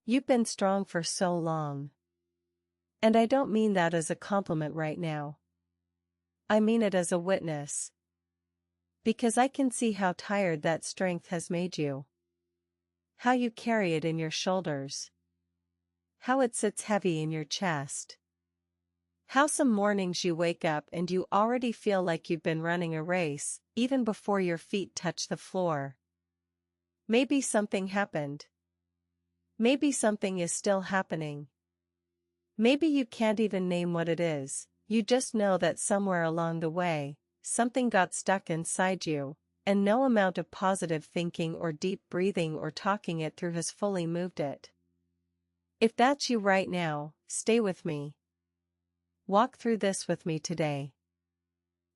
You've been strong for so long. And I don't mean that as a compliment right now. I mean it as a witness. Because I can see how tired that strength has made you. How you carry it in your shoulders. How it sits heavy in your chest. How some mornings you wake up and you already feel like you've been running a race, even before your feet touch the floor. Maybe something happened. Maybe something is still happening. Maybe you can't even name what it is, you just know that somewhere along the way, something got stuck inside you, and no amount of positive thinking or deep breathing or talking it through has fully moved it. If that's you right now, stay with me. Walk through this with me today.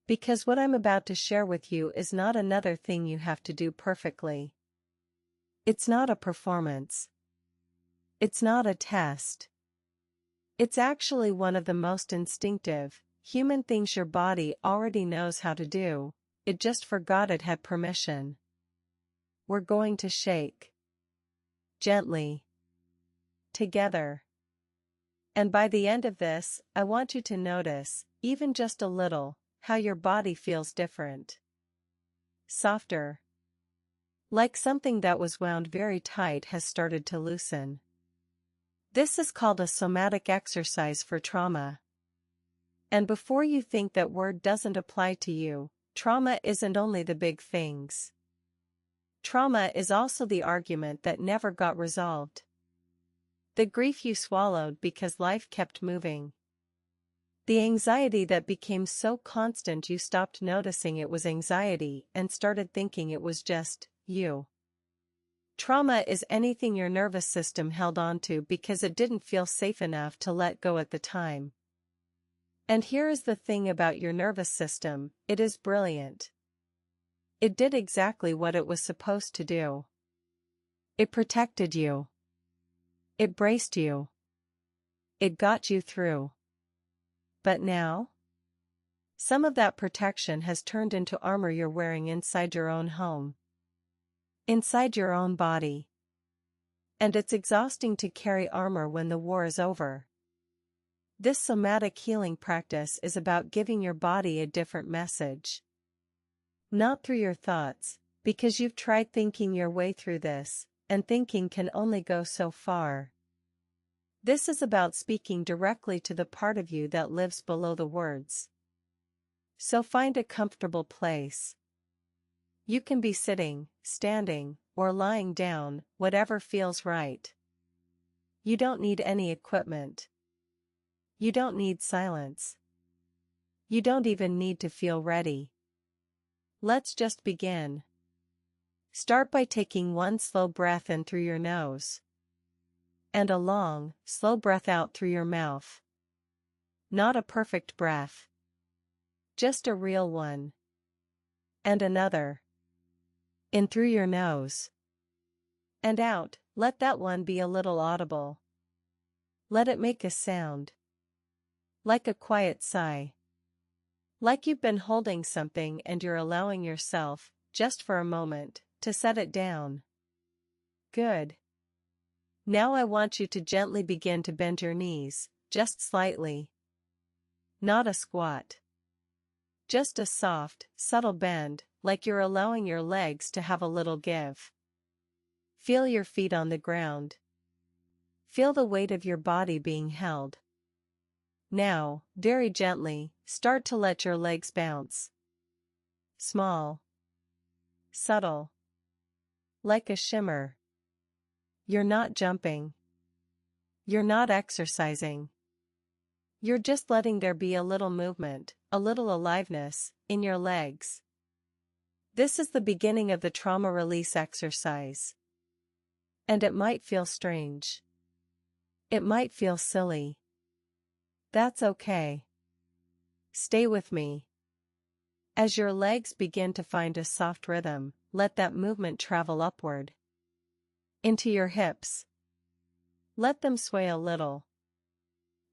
Because what I'm about to share with you is not another thing you have to do perfectly. It's not a performance. It's not a test. It's actually one of the most instinctive, human things your body already knows how to do, it just forgot it had permission. We're going to shake. Gently. Together. And by the end of this, I want you to notice, even just a little, how your body feels different. Softer. Like something that was wound very tight has started to loosen. This is called a somatic exercise for trauma. And before you think that word doesn't apply to you, trauma isn't only the big things. Trauma is also the argument that never got resolved. The grief you swallowed because life kept moving. The anxiety that became so constant you stopped noticing it was anxiety and started thinking it was just you. Trauma is anything your nervous system held onto because it didn't feel safe enough to let go at the time. And here is the thing about your nervous system, it is brilliant. It did exactly what it was supposed to do. It protected you. It braced you. It got you through. But now? Some of that protection has turned into armor you're wearing inside your own home. Inside your own body. And it's exhausting to carry armor when the war is over. This somatic healing practice is about giving your body a different message. Not through your thoughts, because you've tried thinking your way through this, and thinking can only go so far. This is about speaking directly to the part of you that lives below the words. So find a comfortable place. You can be sitting, standing, or lying down, whatever feels right. You don't need any equipment. You don't need silence. You don't even need to feel ready. Let's just begin. Start by taking one slow breath in through your nose. And a long, slow breath out through your mouth. Not a perfect breath. Just a real one. And another. In through your nose. And out, let that one be a little audible. Let it make a sound. Like a quiet sigh. Like you've been holding something and you're allowing yourself, just for a moment, to set it down. Good. Now I want you to gently begin to bend your knees, just slightly. Not a squat. Just a soft, subtle bend, like you're allowing your legs to have a little give. Feel your feet on the ground. Feel the weight of your body being held. Now, very gently, start to let your legs bounce. Small. Subtle. Like a shimmer. You're not jumping. You're not exercising. You're just letting there be a little movement, a little aliveness, in your legs. This is the beginning of the trauma release exercise. And it might feel strange. It might feel silly. That's okay. Stay with me. As your legs begin to find a soft rhythm, let that movement travel upward. Into your hips. Let them sway a little.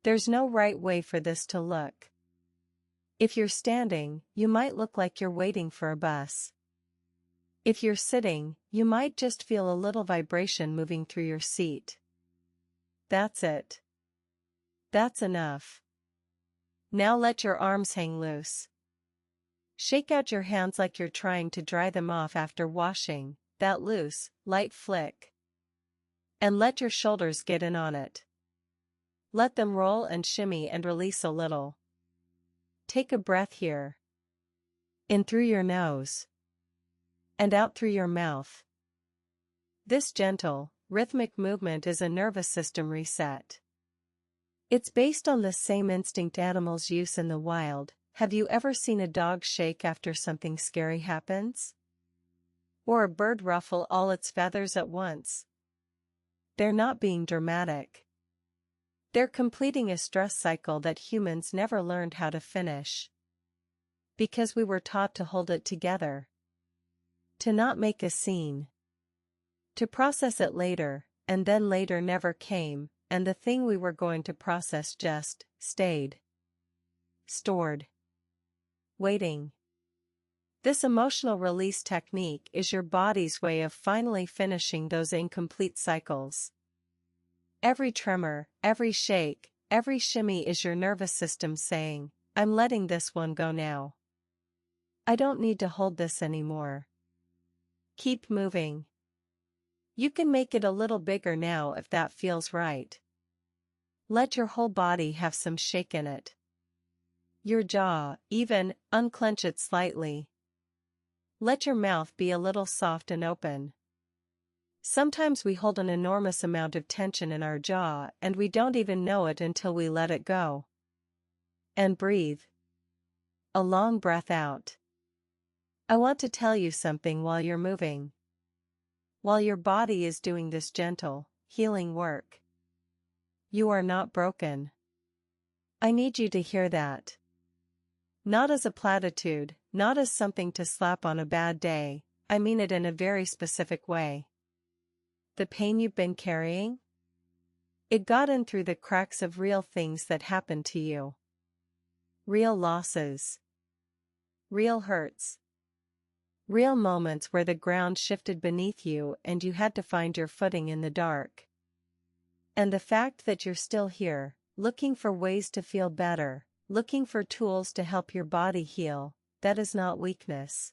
There's no right way for this to look. If you're standing, you might look like you're waiting for a bus. If you're sitting, you might just feel a little vibration moving through your seat. That's it. That's enough. Now let your arms hang loose. Shake out your hands like you're trying to dry them off after washing, that loose, light flick. And let your shoulders get in on it. Let them roll and shimmy and release a little. Take a breath here. In through your nose. And out through your mouth. This gentle, rhythmic movement is a nervous system reset. It's based on the same instinct animals use in the wild. Have you ever seen a dog shake after something scary happens? Or a bird ruffle all its feathers at once? They're not being dramatic. They're completing a stress cycle that humans never learned how to finish. Because we were taught to hold it together. To not make a scene. To process it later, and then later never came, and the thing we were going to process just stayed. Stored. Waiting. This emotional release technique is your body's way of finally finishing those incomplete cycles. Every tremor, every shake, every shimmy is your nervous system saying, I'm letting this one go now. I don't need to hold this anymore. Keep moving. You can make it a little bigger now if that feels right. Let your whole body have some shake in it. Your jaw, even, unclench it slightly. Let your mouth be a little soft and open. Sometimes we hold an enormous amount of tension in our jaw and we don't even know it until we let it go. And breathe. A long breath out. I want to tell you something while you're moving. While your body is doing this gentle, healing work. You are not broken. I need you to hear that. Not as a platitude, not as something to slap on a bad day, I mean it in a very specific way. The pain you've been carrying? It got in through the cracks of real things that happened to you. Real losses. Real hurts. Real moments where the ground shifted beneath you and you had to find your footing in the dark. And the fact that you're still here, looking for ways to feel better, looking for tools to help your body heal, that is not weakness.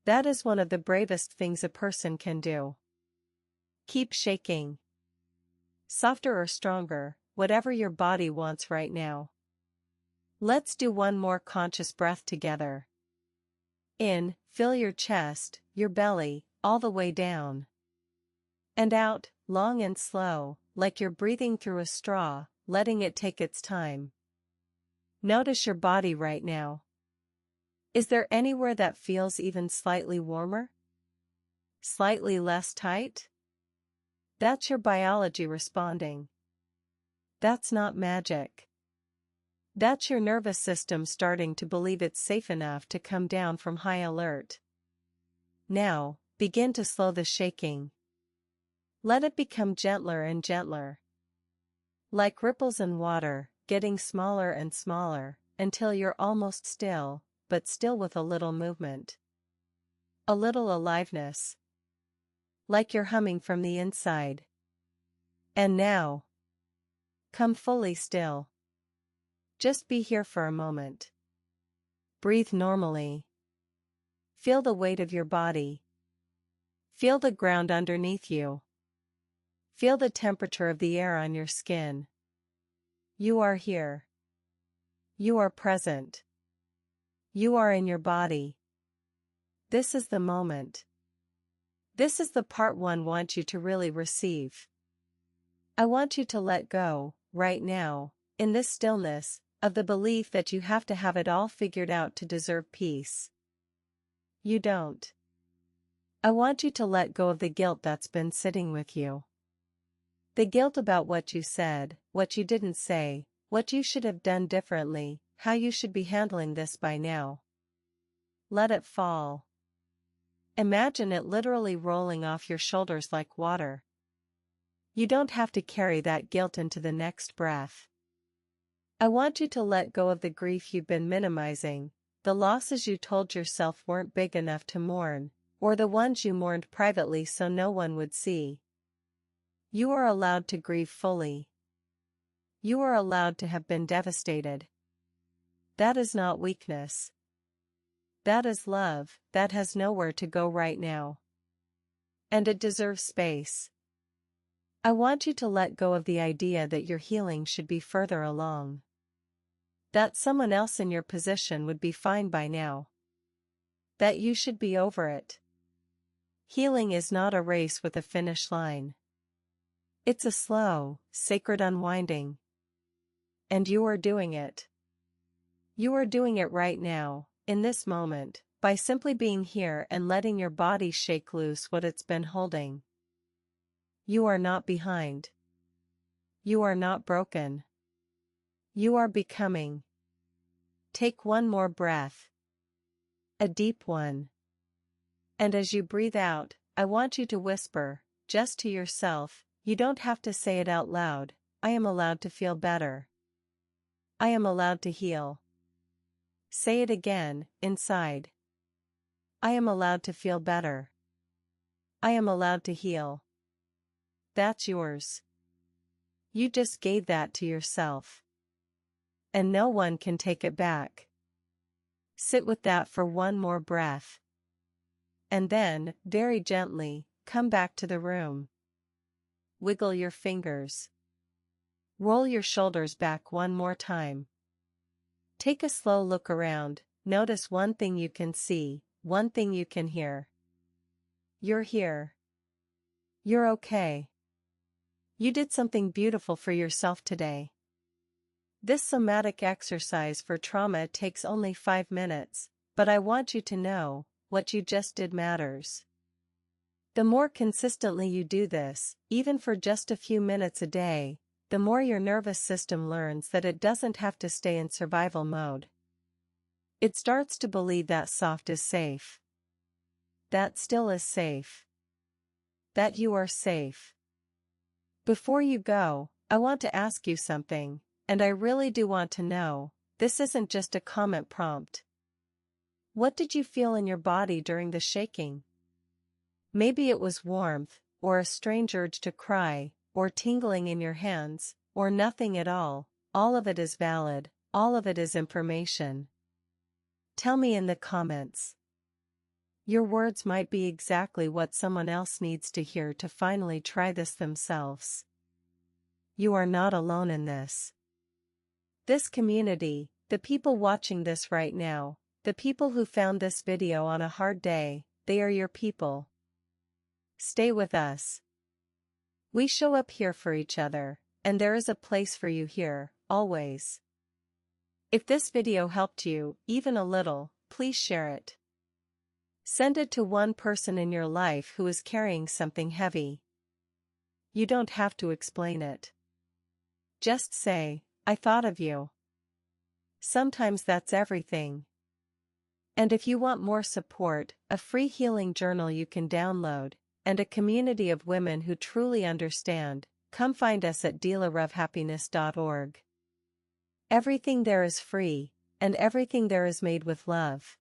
That is one of the bravest things a person can do. Keep shaking. Softer or stronger, whatever your body wants right now. Let's do one more conscious breath together. In, fill your chest, your belly, all the way down. And out, long and slow, like you're breathing through a straw, letting it take its time. Notice your body right now. Is there anywhere that feels even slightly warmer? Slightly less tight? That's your biology responding. That's not magic. That's your nervous system starting to believe it's safe enough to come down from high alert. Now, begin to slow the shaking. Let it become gentler and gentler. Like ripples in water, getting smaller and smaller, until you're almost still, but still with a little movement. A little aliveness. Like you're humming from the inside. And now, come fully still. Just be here for a moment. Breathe normally. Feel the weight of your body. Feel the ground underneath you. Feel the temperature of the air on your skin. You are here. You are present. You are in your body. This is the moment. This is the part one wants you to really receive. I want you to let go, right now, in this stillness, of the belief that you have to have it all figured out to deserve peace. You don't. I want you to let go of the guilt that's been sitting with you. The guilt about what you said, what you didn't say, what you should have done differently, how you should be handling this by now. Let it fall. Imagine it literally rolling off your shoulders like water. You don't have to carry that guilt into the next breath. I want you to let go of the grief you've been minimizing, the losses you told yourself weren't big enough to mourn, or the ones you mourned privately so no one would see. You are allowed to grieve fully. You are allowed to have been devastated. That is not weakness. That is love, that has nowhere to go right now. And it deserves space. I want you to let go of the idea that your healing should be further along. That someone else in your position would be fine by now. That you should be over it. Healing is not a race with a finish line. It's a slow, sacred unwinding. And you are doing it. You are doing it right now, in this moment, by simply being here and letting your body shake loose what it's been holding. You are not behind. You are not broken. You are becoming. Take one more breath. A deep one. And as you breathe out, I want you to whisper, just to yourself, you don't have to say it out loud, I am allowed to feel better. I am allowed to heal. Say it again, inside. I am allowed to feel better. I am allowed to heal. That's yours. You just gave that to yourself. And no one can take it back. Sit with that for one more breath. And then, very gently, come back to the room. Wiggle your fingers. Roll your shoulders back one more time. Take a slow look around, notice one thing you can see, one thing you can hear. You're here. You're okay. You did something beautiful for yourself today. This somatic exercise for trauma takes only 5 minutes, but I want you to know, what you just did matters. The more consistently you do this, even for just a few minutes a day, the more your nervous system learns that it doesn't have to stay in survival mode. It starts to believe that soft is safe. That still is safe. That you are safe. Before you go, I want to ask you something, and I really do want to know, this isn't just a comment prompt. What did you feel in your body during the shaking? Maybe it was warmth, or a strange urge to cry, or tingling in your hands, or nothing at all of it is valid, all of it is information. Tell me in the comments. Your words might be exactly what someone else needs to hear to finally try this themselves. You are not alone in this. This community, the people watching this right now, the people who found this video on a hard day, they are your people. Stay with us. We show up here for each other, and there is a place for you here, always. If this video helped you, even a little, please share it. Send it to one person in your life who is carrying something heavy. You don't have to explain it. Just say, I thought of you. Sometimes that's everything. And if you want more support, a free healing journal you can download, and a community of women who truly understand, come find us at dealerofhappiness.org. Everything there is free, and everything there is made with love.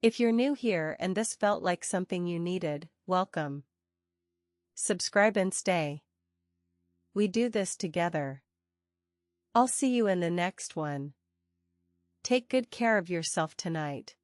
If you're new here and this felt like something you needed, welcome. Subscribe and stay. We do this together. I'll see you in the next one. Take good care of yourself tonight.